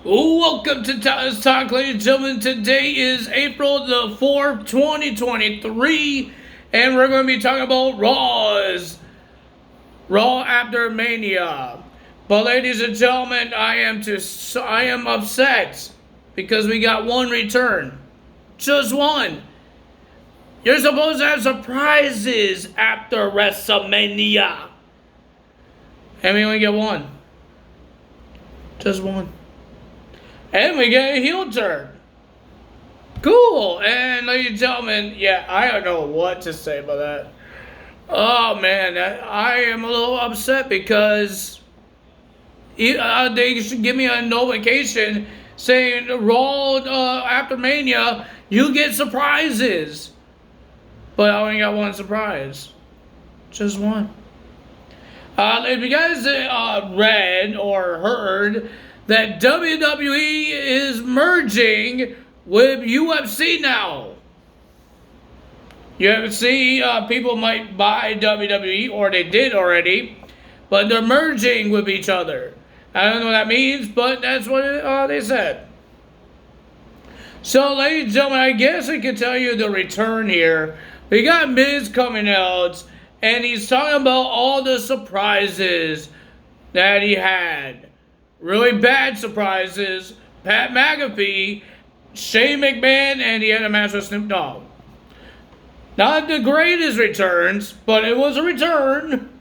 Welcome to Tyler's Talk, ladies and gentlemen. Today is April the 4th, 2023, and we're going to be talking about Raw after Mania. But ladies and gentlemen, I am upset because we got one return. Just one. You're supposed to have surprises after WrestleMania. And we only get one. Just one. And we get a heel turn. Cool. And ladies and gentlemen, yeah, I don't know what to say about that. Oh man, I am a little upset because they should give me a notification saying Raw after Mania, you get surprises. But I only got one surprise. Just one. If you guys read or heard that WWE is merging with UFC now. UFC people might buy WWE, or they did already, but they're merging with each other. I don't know what that means, but that's what they said. So, ladies and gentlemen, I guess I can tell you the return here. We got Miz coming out, and he's talking about all the surprises that he had. Really bad surprises. Pat McAfee, Shane McMahon, and he had a match with Snoop Dogg. Not the greatest returns, but it was a return.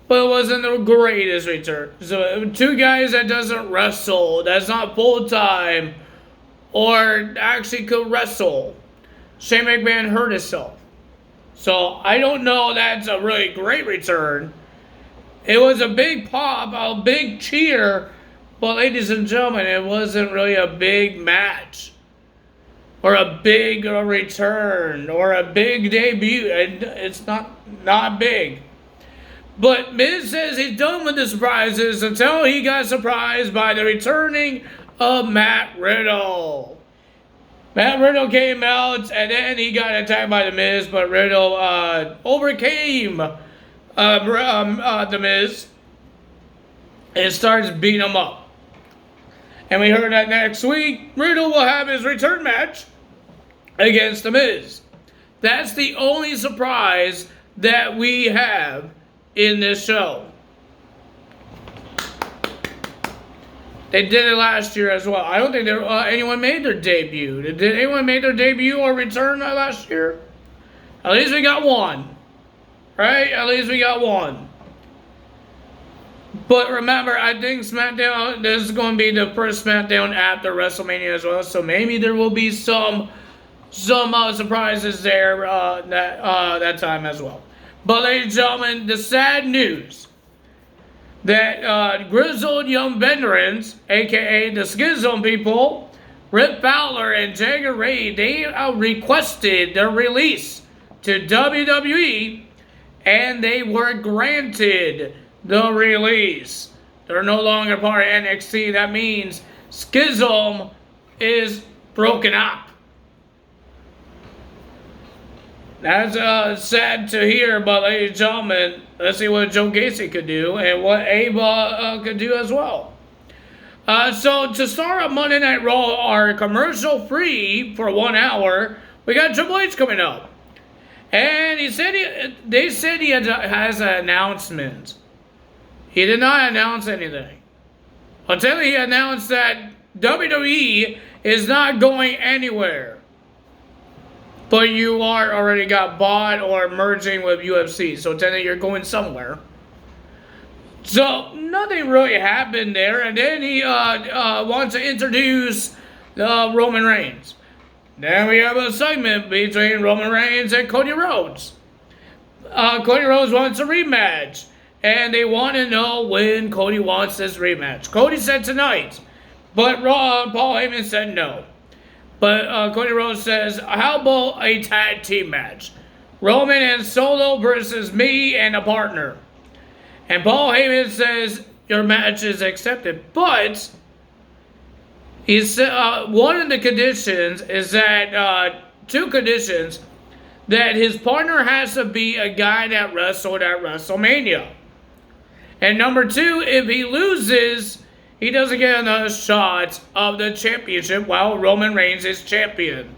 But it wasn't the greatest return. So two guys that doesn't wrestle, that's not full time, or actually could wrestle. Shane McMahon hurt himself. So I don't know that's a really great return. It was a big pop, a big cheer. But ladies and gentlemen, it wasn't really a big match, or a big return, or a big debut. It's not big. But Miz says he's done with the surprises until he got surprised by the returning of Matt Riddle. Matt Riddle came out, and then he got attacked by the Miz, but Riddle overcame the Miz and starts beating him up. And we heard that next week, Riddle will have his return match against The Miz. That's the only surprise that we have in this show. They did it last year as well. I don't think anyone made their debut. Did anyone make their debut or return last year? At least we got one. Right? At least we got one. But remember, I think SmackDown, this is going to be the first SmackDown after WrestleMania as well, so maybe there will be some surprises there that time as well. But ladies and gentlemen, the sad news that grizzled young veterans, aka the Schism people, Rip Fowler and Jagger Ray, they requested their release to WWE, and they were granted the release. They're no longer part of NXT. That means Schism is broken up. That's sad to hear, but ladies and gentlemen, let's see what Joe Gacy could do and what Ava could do as well. So to start a Monday Night Raw, our commercial free for 1 hour, we got Triple H coming up. And they said he has an announcement. He did not announce anything. Until he announced that WWE is not going anywhere. But you are already got bought or merging with UFC. So technically you're going somewhere. So nothing really happened there. And then he wants to introduce Roman Reigns. Then we have a segment between Roman Reigns and Cody Rhodes. Cody Rhodes wants a rematch. And they want to know when Cody wants this rematch. Cody said tonight, but Paul Heyman said no. But Cody Rhodes says, how about a tag team match? Roman and Solo versus me and a partner. And Paul Heyman says, your match is accepted. But he said one of the conditions is that, two conditions, that his partner has to be a guy that wrestled at WrestleMania. And number two, if he loses, he doesn't get another shot of the championship while Roman Reigns is champion.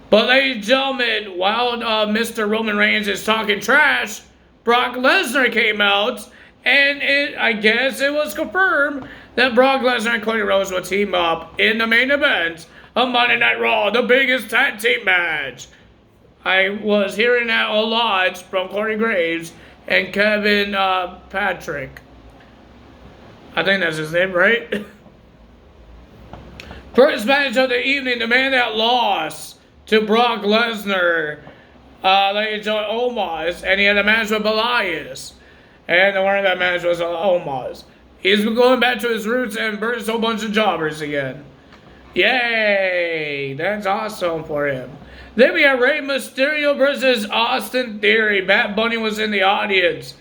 But ladies and gentlemen, while Mr. Roman Reigns is talking trash, Brock Lesnar came out, and I guess it was confirmed that Brock Lesnar and Cody Rhodes will team up in the main event of Monday Night Raw, the biggest tag team match. I was hearing that a lot from Corey Graves and Kevin Patrick. I think that's his name, right? First match of the evening, the man that lost to Brock Lesnar, ladies and gentlemen, Omos, and he had a match with Elias. And the winner of that match was Omos. He's been going back to his roots and burst a whole bunch of jobbers again. Yay! That's awesome for him. Then we have Rey Mysterio versus Austin Theory. Bad Bunny was in the audience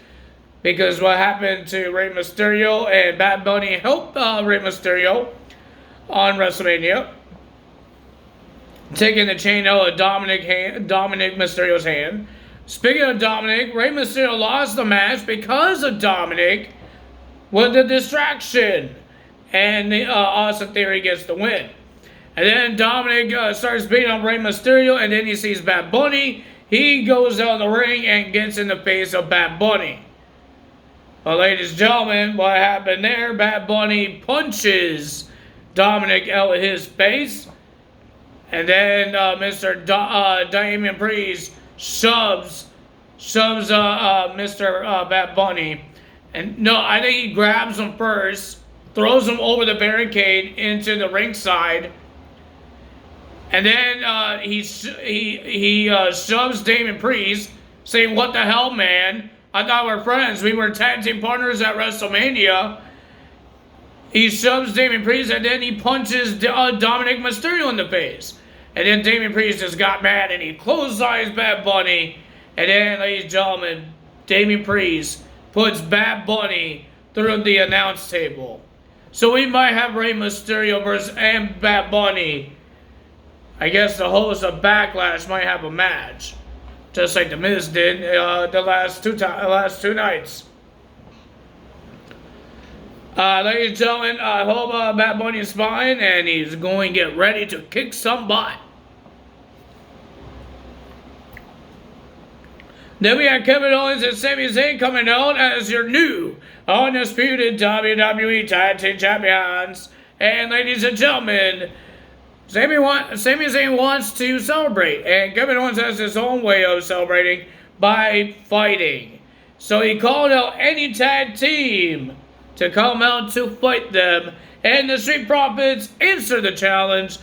because what happened to Rey Mysterio, and Bad Bunny helped Rey Mysterio on WrestleMania, taking the chain out of Dominic Mysterio's hand. Speaking of Dominic, Rey Mysterio lost the match because of Dominic with the distraction, and Austin Theory gets the win. And then Dominic starts beating up Rey Mysterio, and then he sees Bad Bunny. He goes down the ring and gets in the face of Bad Bunny. Well, ladies and gentlemen, what happened there? Bad Bunny punches Dominic out of his face. And then Mr. Damian Priest shoves Mr. Bad Bunny. And no, I think he grabs him first, throws him over the barricade into the ringside. And then he shoves Damian Priest, saying, "What the hell, man? I thought we were friends. We were tag team partners at WrestleMania." He shoves Damian Priest, and then he punches Dominic Mysterio in the face. And then Damian Priest just got mad, and he clotheslines Bad Bunny. And then, ladies and gentlemen, Damian Priest puts Bad Bunny through the announce table. So we might have Rey Mysterio versus and Bad Bunny. I guess the host of Backlash might have a match, just like The Miz did the last two nights. Ladies and gentlemen, I hope Bad Bunny is fine, and he's going to get ready to kick some butt. Then we have Kevin Owens and Sami Zayn coming out as your new undisputed WWE Tag Team Champions. And ladies and gentlemen, Sami Zayn wants to celebrate, and Kevin Owens has his own way of celebrating by fighting. So he called out any tag team to come out to fight them, and the Street Profits answered the challenge,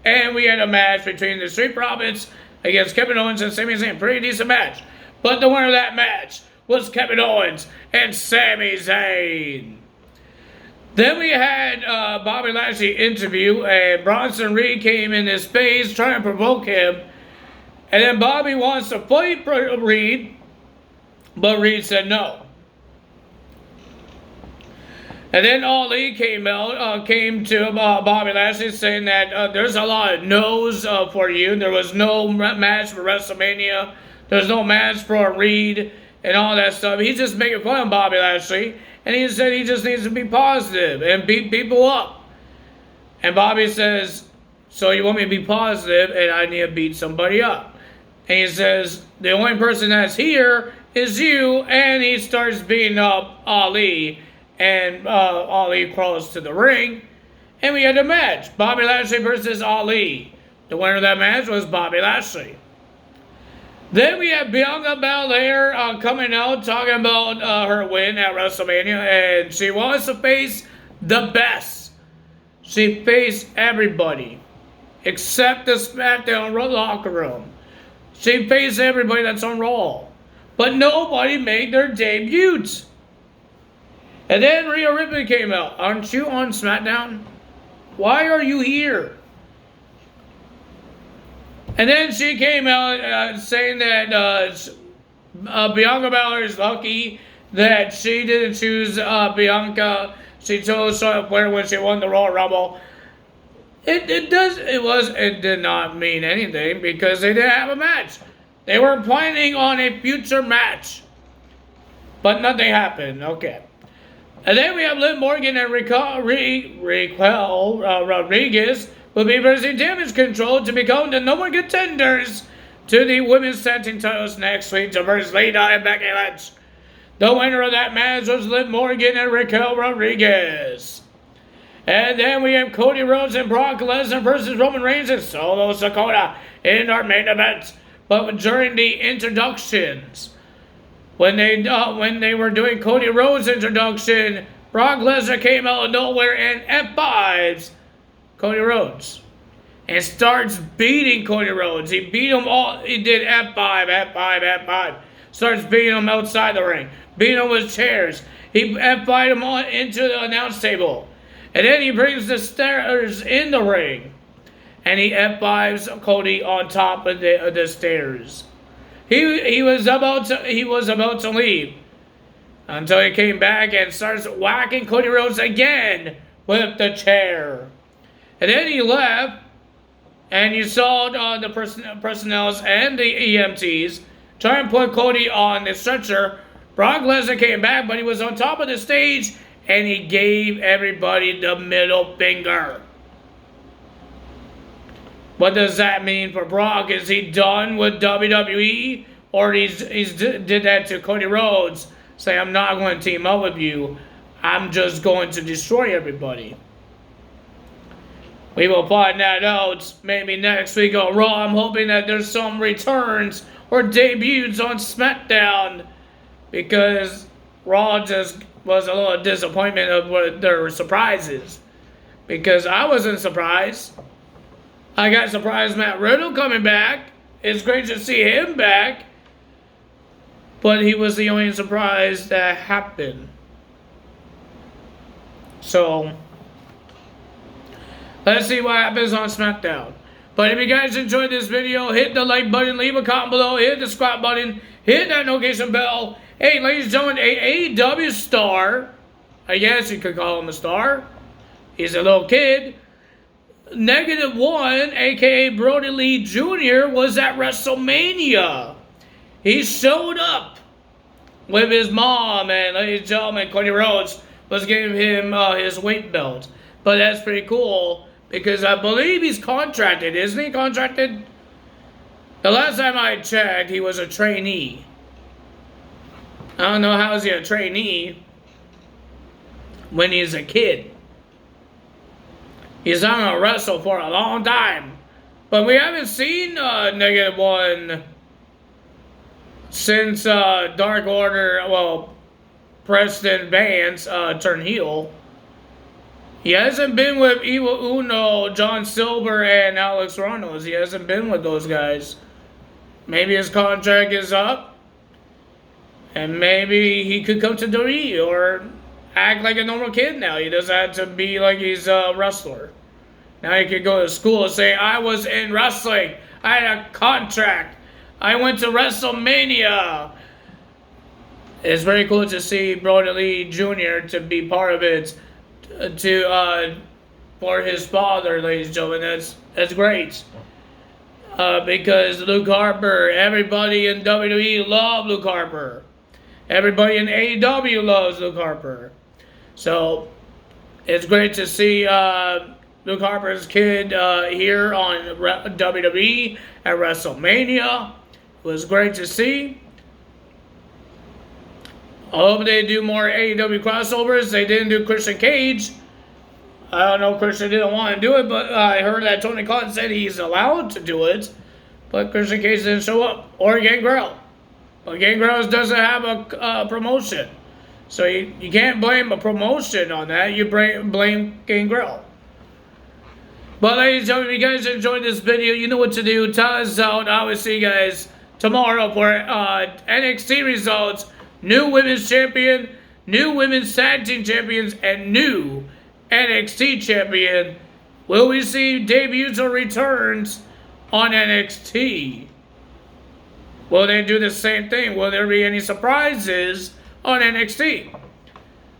and we had a match between the Street Profits against Kevin Owens and Sami Zayn. Pretty decent match. But the winner of that match was Kevin Owens and Sami Zayn. Then we had Bobby Lashley interview, and Bronson Reed came in his face trying to provoke him. And then Bobby wants to fight Reed, but Reed said no. And then Ali came to Bobby Lashley saying that there's a lot of no's for you. There was no match for WrestleMania. There's no match for Reed and all that stuff. He's just making fun of Bobby Lashley. And he said he just needs to be positive and beat people up. And Bobby says, "So you want me to be positive and I need to beat somebody up?" And he says, "The only person that's here is you." And he starts beating up Ali. And Ali crawls to the ring. And we had a match. Bobby Lashley versus Ali. The winner of that match was Bobby Lashley. Then we have Bianca Belair coming out talking about her win at WrestleMania, and she wants to face the best. She faced everybody except the SmackDown locker room. She faced everybody that's on Raw, but nobody made their debuts. And then Rhea Ripley came out. "Aren't you on SmackDown? Why are you here?" And then she came out saying that Bianca Belair is lucky that she didn't choose Bianca. She chose Charlotte Flair when she won the Royal Rumble. It did not mean anything because they didn't have a match. They were planning on a future match, but nothing happened. Okay. And then we have Liv Morgan and Raquel Rodriguez will be versing Damage Control to become the number one contenders to the women's tag team titles next week to verse Lita and Becky Lynch. The winner of that match was Liv Morgan and Raquel Rodriguez. And then we have Cody Rhodes and Brock Lesnar versus Roman Reigns and Solo Sikoa in our main event. But during the introductions, when they were doing Cody Rhodes' introduction, Brock Lesnar came out of nowhere and F5s Cody Rhodes and starts beating Cody Rhodes. He beat him all. He did F5. Starts beating him outside the ring, beating him with chairs. He F5'd him on into the announce table, and then he brings the stairs in the ring, and he F5s Cody on top of the stairs. He was about to leave until he came back and starts whacking Cody Rhodes again with the chair. And then he left, and you saw the personnel and the EMTs try and put Cody on the stretcher. Brock Lesnar came back, but he was on top of the stage, and he gave everybody the middle finger. What does that mean for Brock? Is he done with WWE? Or he's did that to Cody Rhodes, say, I'm not going to team up with you. I'm just going to destroy everybody. We will find that out maybe next week on Raw. I'm hoping that there's some returns or debuts on SmackDown, because Raw just was a little disappointment of what their surprises. Because I wasn't surprised. I got surprised Matt Riddle coming back. It's great to see him back. But he was the only surprise that happened. So, let's see what happens on SmackDown. But if you guys enjoyed this video, hit the like button, leave a comment below, hit the subscribe button, hit that notification bell. Hey, ladies and gentlemen, a AEW star, I guess you could call him a star. He's a little kid. -1, aka Brody Lee Jr., was at WrestleMania. He showed up with his mom, and ladies and gentlemen, Cody Rhodes was giving him his weight belt. But that's pretty cool, because I believe he's contracted. Isn't he contracted? The last time I checked, he was a trainee. I don't know how is he a trainee when he's a kid. He's not going to wrestle for a long time. But we haven't seen -1 since Dark Order, well, Preston Vance turned heel. He hasn't been with Evil Uno, John Silver, and Alex Ronos. He hasn't been with those guys. Maybe his contract is up, and maybe he could come to WWE or act like a normal kid now. He doesn't have to be like he's a wrestler. Now he could go to school and say, I was in wrestling. I had a contract. I went to WrestleMania. It's very cool to see Brody Lee Jr. to be part of it. For his father, ladies and gentlemen. That's great. Because Luke Harper, everybody in WWE loves Luke Harper. Everybody in AEW loves Luke Harper. So, it's great to see Luke Harper's kid here on WWE at WrestleMania. It was great to see. I hope they do more AEW crossovers. They didn't do Christian Cage. I don't know, Christian didn't want to do it, but I heard that Tony Khan said he's allowed to do it. But Christian Cage didn't show up. Or Gangrel. But Gangrel doesn't have a promotion. So you can't blame a promotion on that. You blame Gangrel. But ladies and gentlemen, if you guys enjoyed this video, you know what to do. Tell us out. I will see you guys tomorrow for NXT results. New women's champion, new women's tag team champions, and new NXT champion. Will we see debuts or returns on NXT? Will they do the same thing? Will there be any surprises on NXT?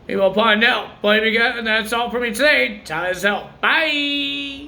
We will find out. But if you got, that's all for me today. Time is out. Bye.